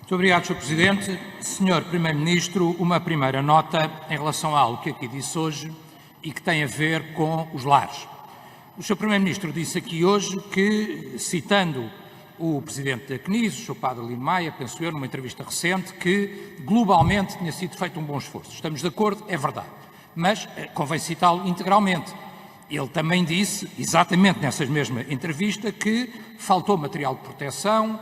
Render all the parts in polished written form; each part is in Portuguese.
Muito obrigado, Sr. Presidente. Sr. Primeiro-Ministro, uma primeira nota em relação a algo que aqui disse hoje e que tem a ver com os lares. O Sr. Primeiro-Ministro disse aqui hoje que, citando o Presidente da CNIS, o Sr. Padre Lino Maia, penso eu, numa entrevista recente, que globalmente tinha sido feito um bom esforço. Estamos de acordo, é verdade, mas convém citá-lo integralmente. Ele também disse, exatamente nessa mesma entrevista, que faltou material de proteção,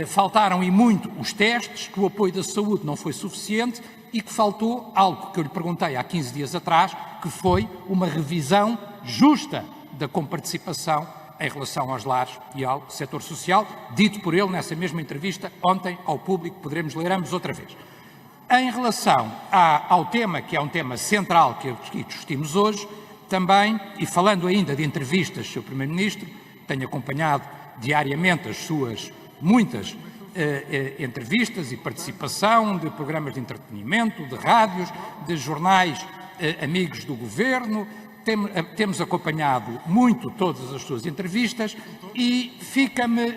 faltaram e muito os testes, que o apoio da saúde não foi suficiente e que faltou algo que eu lhe perguntei há 15 dias atrás, que foi uma revisão justa da comparticipação em relação aos lares e ao setor social, dito por ele nessa mesma entrevista ontem ao público, poderemos ler ambos outra vez. Em relação ao tema, que é um tema central que aqui discutimos hoje, também, e falando ainda de entrevistas, Sr. Primeiro-Ministro, tenho acompanhado diariamente as suas muitas entrevistas e participação de programas de entretenimento, de rádios, de jornais amigos do Governo, temos acompanhado muito todas as suas entrevistas e fica-me,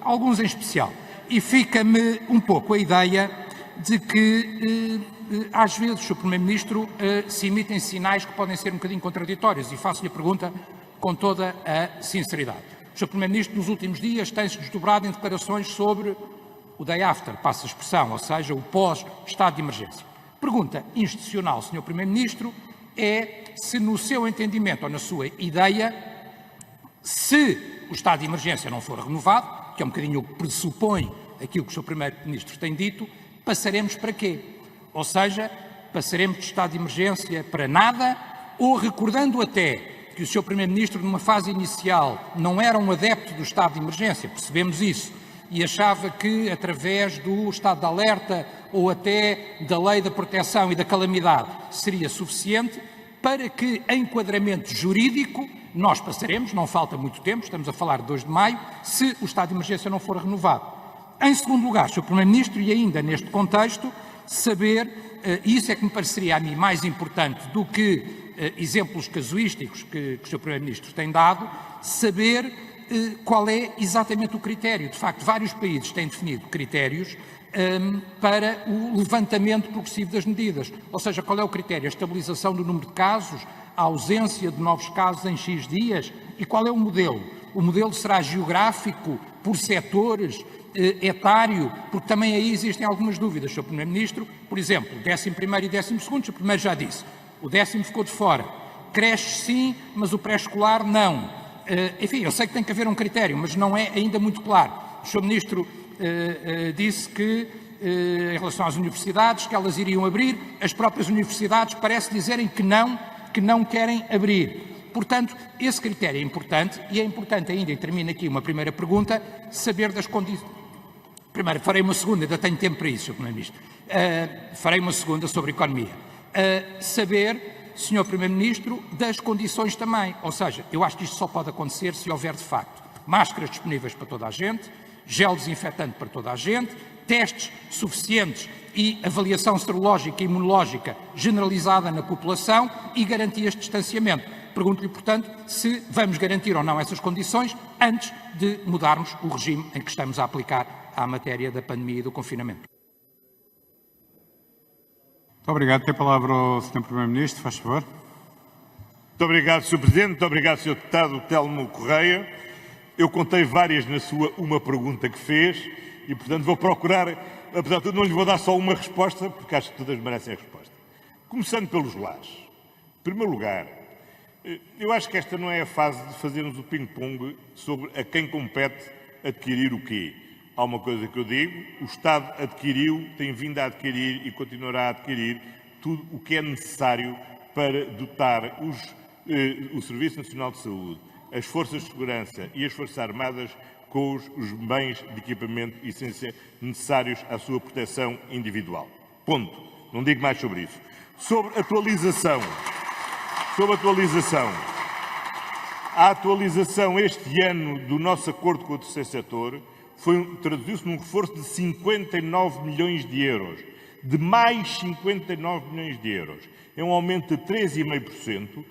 alguns em especial, e fica-me um pouco a ideia de que às vezes o Sr. Primeiro-Ministro se emitem sinais que podem ser um bocadinho contraditórios e faço-lhe a pergunta com toda a sinceridade. O Sr. Primeiro-Ministro nos últimos dias tem-se desdobrado em declarações sobre o day after, passa a expressão, ou seja, o pós-estado de emergência. Pergunta institucional, Sr. Primeiro-Ministro, é se no seu entendimento ou na sua ideia, se o estado de emergência não for renovado, que é um bocadinho o que pressupõe aquilo que o Sr. Primeiro-Ministro tem dito, passaremos para quê? Ou seja, passaremos de estado de emergência para nada, ou recordando até que o Sr. Primeiro-Ministro, numa fase inicial, não era um adepto do estado de emergência, percebemos isso, e achava que, através do estado de alerta ou até da lei da proteção e da calamidade, seria suficiente para que, em enquadramento jurídico, nós passaremos, não falta muito tempo, estamos a falar de 2 de maio, se o estado de emergência não for renovado. Em segundo lugar, Sr. Primeiro-Ministro, e ainda neste contexto, saber, e isso é que me pareceria a mim mais importante do que exemplos casuísticos que o Sr. Primeiro-Ministro tem dado, saber qual é exatamente o critério. De facto, vários países têm definido critérios para o levantamento progressivo das medidas. Ou seja, qual é o critério? A estabilização do número de casos, a ausência de novos casos em X dias? E qual é o modelo? O modelo será geográfico, por setores, etário, porque também aí existem algumas dúvidas, Sr. Primeiro-Ministro. Por exemplo, 11º e 12º, o Sr. Primeiro já disse, o 10º ficou de fora. Creches sim, mas o pré-escolar não. Enfim, eu sei que tem que haver um critério, mas não é ainda muito claro. O Sr. Ministro disse que, em relação às universidades, que elas iriam abrir, as próprias universidades parece dizerem que não querem abrir. Portanto, esse critério é importante e é importante ainda, e termino aqui uma primeira pergunta, saber das condições. Primeiro, farei uma segunda, ainda tenho tempo para isso, Sr. Primeiro-Ministro. Farei uma segunda sobre economia. Saber, Sr. Primeiro-Ministro, das condições também. Ou seja, eu acho que isto só pode acontecer se houver, de facto, máscaras disponíveis para toda a gente, gel desinfetante para toda a gente, testes suficientes e avaliação serológica e imunológica generalizada na população e garantias de distanciamento. Pergunto-lhe, portanto, se vamos garantir ou não essas condições antes de mudarmos o regime em que estamos a aplicar à matéria da pandemia e do confinamento. Muito obrigado. Tem a palavra o Sr. Primeiro-Ministro, faz favor. Muito obrigado, Sr. Presidente. Muito obrigado, Sr. Deputado Telmo Correia. Eu contei várias na sua uma pergunta que fez e, portanto, vou procurar, apesar de tudo, não lhe vou dar só uma resposta, porque acho que todas merecem a resposta. Começando pelos lares. Em primeiro lugar, eu acho que esta não é a fase de fazermos o ping-pong sobre a quem compete adquirir o quê. Há uma coisa que eu digo, o Estado adquiriu, tem vindo a adquirir e continuará a adquirir tudo o que é necessário para dotar o Serviço Nacional de Saúde, as Forças de Segurança e as Forças Armadas com os bens de equipamento e ciência necessários à sua proteção individual. Ponto. Não digo mais sobre isso. Sobre atualização. A atualização este ano do nosso acordo com o terceiro setor traduziu-se num reforço de 59 milhões de euros, de mais 59 milhões de euros. É um aumento de 3,5%,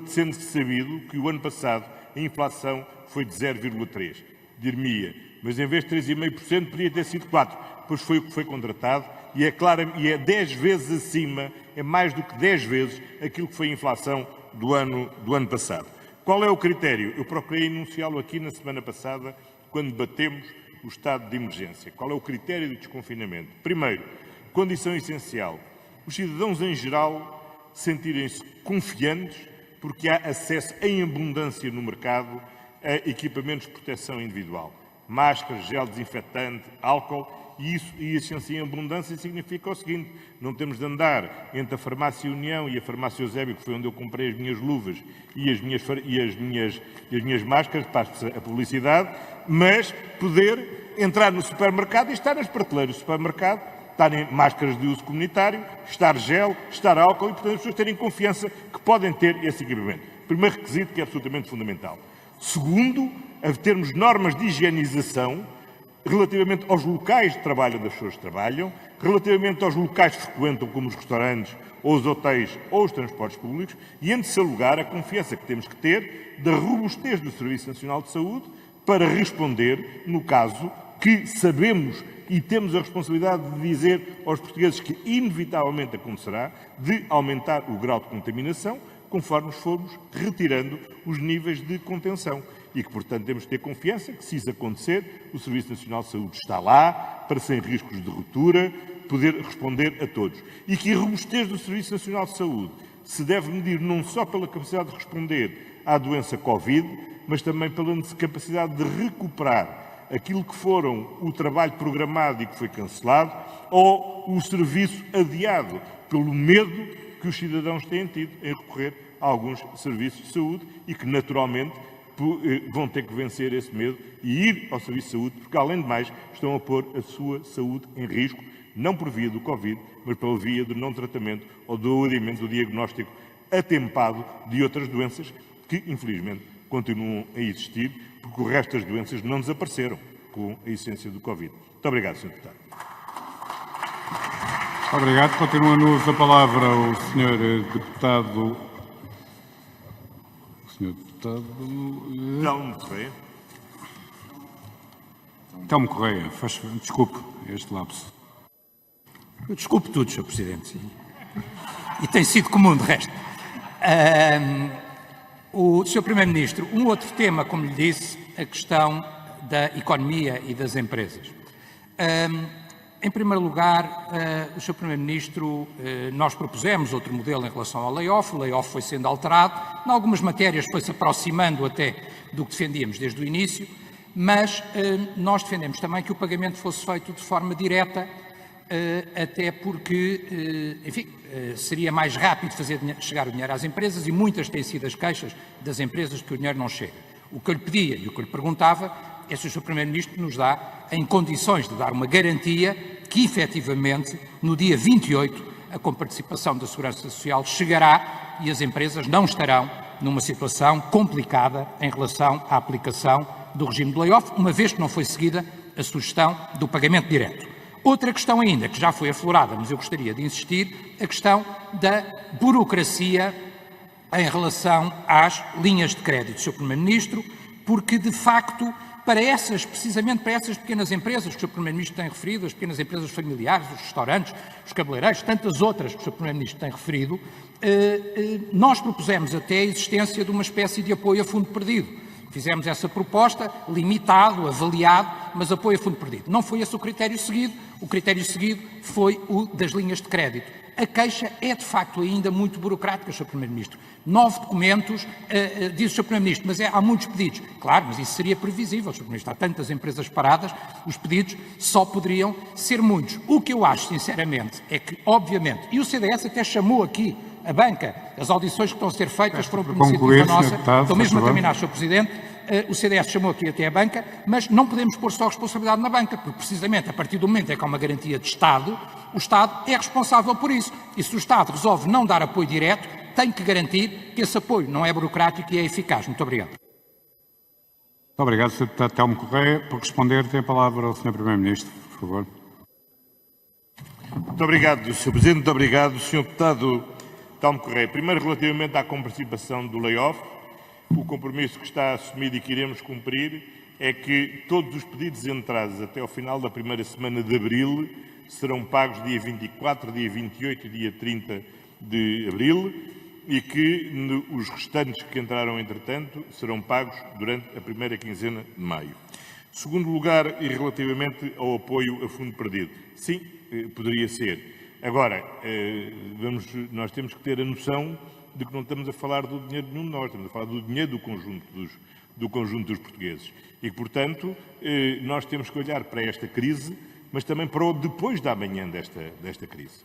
sendo sabido que o ano passado a inflação foi de 0,3%. dir-me-ia, mas em vez de 3,5% podia ter sido 4%, pois foi o que foi contratado e é claro, e é 10 vezes acima, é mais do que 10 vezes aquilo que foi a inflação do ano passado. Qual é o critério? Eu procurei enunciá-lo aqui na semana passada, quando debatemos o estado de emergência. Qual é o critério de desconfinamento? Primeiro, condição essencial, os cidadãos em geral sentirem-se confiantes porque há acesso em abundância no mercado a equipamentos de proteção individual. Máscaras, gel desinfetante, álcool, e isso em abundância significa o seguinte: não temos de andar entre a Farmácia União e a Farmácia Eusébio, que foi onde eu comprei as minhas luvas e as minhas máscaras, passa a publicidade, mas poder entrar no supermercado e estar nas prateleiras do supermercado, estarem máscaras de uso comunitário, estar gel, estar álcool e, portanto, as pessoas terem confiança que podem ter esse equipamento. Primeiro requisito que é absolutamente fundamental. Segundo, a termos normas de higienização relativamente aos locais de trabalho onde as pessoas trabalham, relativamente aos locais que frequentam, como os restaurantes, ou os hotéis, ou os transportes públicos, e, em terceiro lugar, a confiança que temos que ter da robustez do Serviço Nacional de Saúde para responder, no caso que sabemos e temos a responsabilidade de dizer aos portugueses que inevitavelmente acontecerá, de aumentar o grau de contaminação, conforme formos retirando os níveis de contenção. E que, portanto, temos de ter confiança que, se isso acontecer, o Serviço Nacional de Saúde está lá para, sem riscos de ruptura, poder responder a todos. E que a robustez do Serviço Nacional de Saúde se deve medir não só pela capacidade de responder à doença Covid, mas também pela capacidade de recuperar aquilo que foram o trabalho programado e que foi cancelado, ou o serviço adiado, pelo medo que os cidadãos têm tido em recorrer a alguns serviços de saúde e que, naturalmente, vão ter que vencer esse medo e ir ao serviço de saúde, porque, além de mais, estão a pôr a sua saúde em risco, não por via do Covid, mas pela via do não tratamento ou do adiamento do diagnóstico atempado de outras doenças que, infelizmente, continuam a existir, porque o resto das doenças não desapareceram com a essência do Covid. Muito obrigado, Sr. Deputado. Obrigado. Continua-nos a palavra o Sr. Deputado. Telmo Correia. Telmo Correia, desculpe este lapso. Eu desculpe tudo, Sr. Presidente. E tem sido comum, de resto. O Sr. Primeiro-Ministro, um outro tema, como lhe disse, a questão da economia e das empresas. Em primeiro lugar, o Sr. Primeiro-Ministro, nós propusemos outro modelo em relação ao layoff, o layoff foi sendo alterado, em algumas matérias foi-se aproximando até do que defendíamos desde o início, mas nós defendemos também que o pagamento fosse feito de forma direta, até porque, enfim, seria mais rápido fazer chegar o dinheiro às empresas e muitas têm sido as queixas das empresas que o dinheiro não chega. O que eu lhe pedia e o que eu lhe perguntava é se o Sr. Primeiro-Ministro nos dá em condições de dar uma garantia que, efetivamente, no dia 28, a comparticipação da Segurança Social chegará e as empresas não estarão numa situação complicada em relação à aplicação do regime de layoff, uma vez que não foi seguida a sugestão do pagamento direto. Outra questão ainda, que já foi aflorada, mas eu gostaria de insistir, a questão da burocracia em relação às linhas de crédito, Sr. Primeiro-Ministro, porque, de facto, precisamente para essas pequenas empresas que o Sr. Primeiro-Ministro tem referido, as pequenas empresas familiares, os restaurantes, os cabeleireiros, tantas outras que o Sr. Primeiro-Ministro tem referido, nós propusemos até a existência de uma espécie de apoio a fundo perdido. Fizemos essa proposta, limitado, avaliado, mas apoio a fundo perdido. Não foi esse o critério seguido foi o das linhas de crédito. A queixa é, de facto, ainda muito burocrática, Sr. Primeiro-Ministro. 9 documentos, diz o Sr. Primeiro-Ministro, mas há muitos pedidos. Claro, mas isso seria previsível, Sr. Primeiro-Ministro. Há tantas empresas paradas, os pedidos só poderiam ser muitos. O que eu acho, sinceramente, é que, obviamente, e o CDS até chamou aqui a banca, as audições que estão a ser feitas foram por iniciativa nossa, estou mesmo a terminar, Sr. Presidente, o CDS chamou aqui até a banca, mas não podemos pôr só a responsabilidade na banca, porque precisamente a partir do momento em que há uma garantia de Estado, o Estado é responsável por isso. E se o Estado resolve não dar apoio direto, tem que garantir que esse apoio não é burocrático e é eficaz. Muito obrigado. Muito obrigado, Sr. Deputado Telmo Correia. Por responder, tem a palavra o Sr. Primeiro-Ministro, por favor. Muito obrigado, Sr. Presidente. Muito obrigado, Sr. Deputado Telmo Correia. Primeiro, relativamente à comparticipação do layoff, o compromisso que está assumido e que iremos cumprir é que todos os pedidos entrados até ao final da primeira semana de abril serão pagos dia 24, dia 28 e dia 30 de abril e que os restantes que entraram, entretanto, serão pagos durante a primeira quinzena de maio. Segundo lugar, e relativamente ao apoio a fundo perdido. Sim, poderia ser. Agora, nós temos que ter a noção de que não estamos a falar do dinheiro de nenhum de nós, estamos a falar do dinheiro do conjunto dos portugueses. E que, portanto, nós temos que olhar para esta crise, mas também para o depois da amanhã desta crise.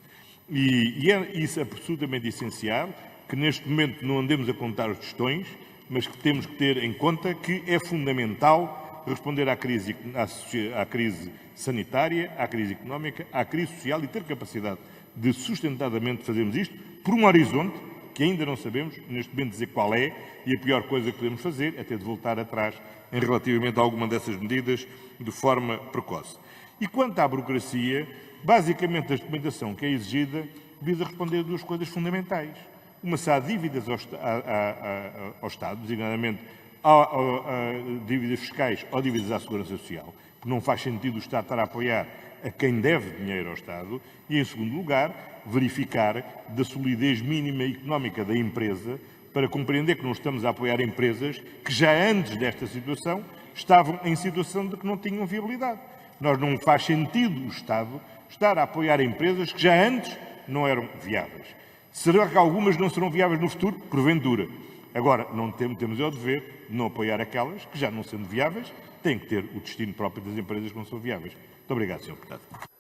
E é isso absolutamente essencial, que neste momento não andemos a contar os tostões, mas que temos que ter em conta que é fundamental responder à crise sanitária, à crise económica, à crise social e ter capacidade de sustentadamente fazermos isto por um horizonte que ainda não sabemos, neste momento, dizer qual é, e a pior coisa que podemos fazer é ter de voltar atrás em relativamente a alguma dessas medidas de forma precoce. E quanto à burocracia, basicamente a documentação que é exigida visa responder a duas coisas fundamentais. Uma, se há dívidas ao Estado, designadamente dívidas fiscais ou dívidas à Segurança Social, porque não faz sentido o Estado estar a apoiar a quem deve dinheiro ao Estado, e, em segundo lugar, verificar da solidez mínima económica da empresa para compreender que não estamos a apoiar empresas que já antes desta situação estavam em situação de que não tinham viabilidade. Não faz sentido o Estado estar a apoiar empresas que já antes não eram viáveis. Será que algumas não serão viáveis no futuro? Porventura. Agora, não temos o dever de não apoiar aquelas que, já não sendo viáveis, têm que ter o destino próprio das empresas que não são viáveis. Muito obrigado, Sr. Deputado.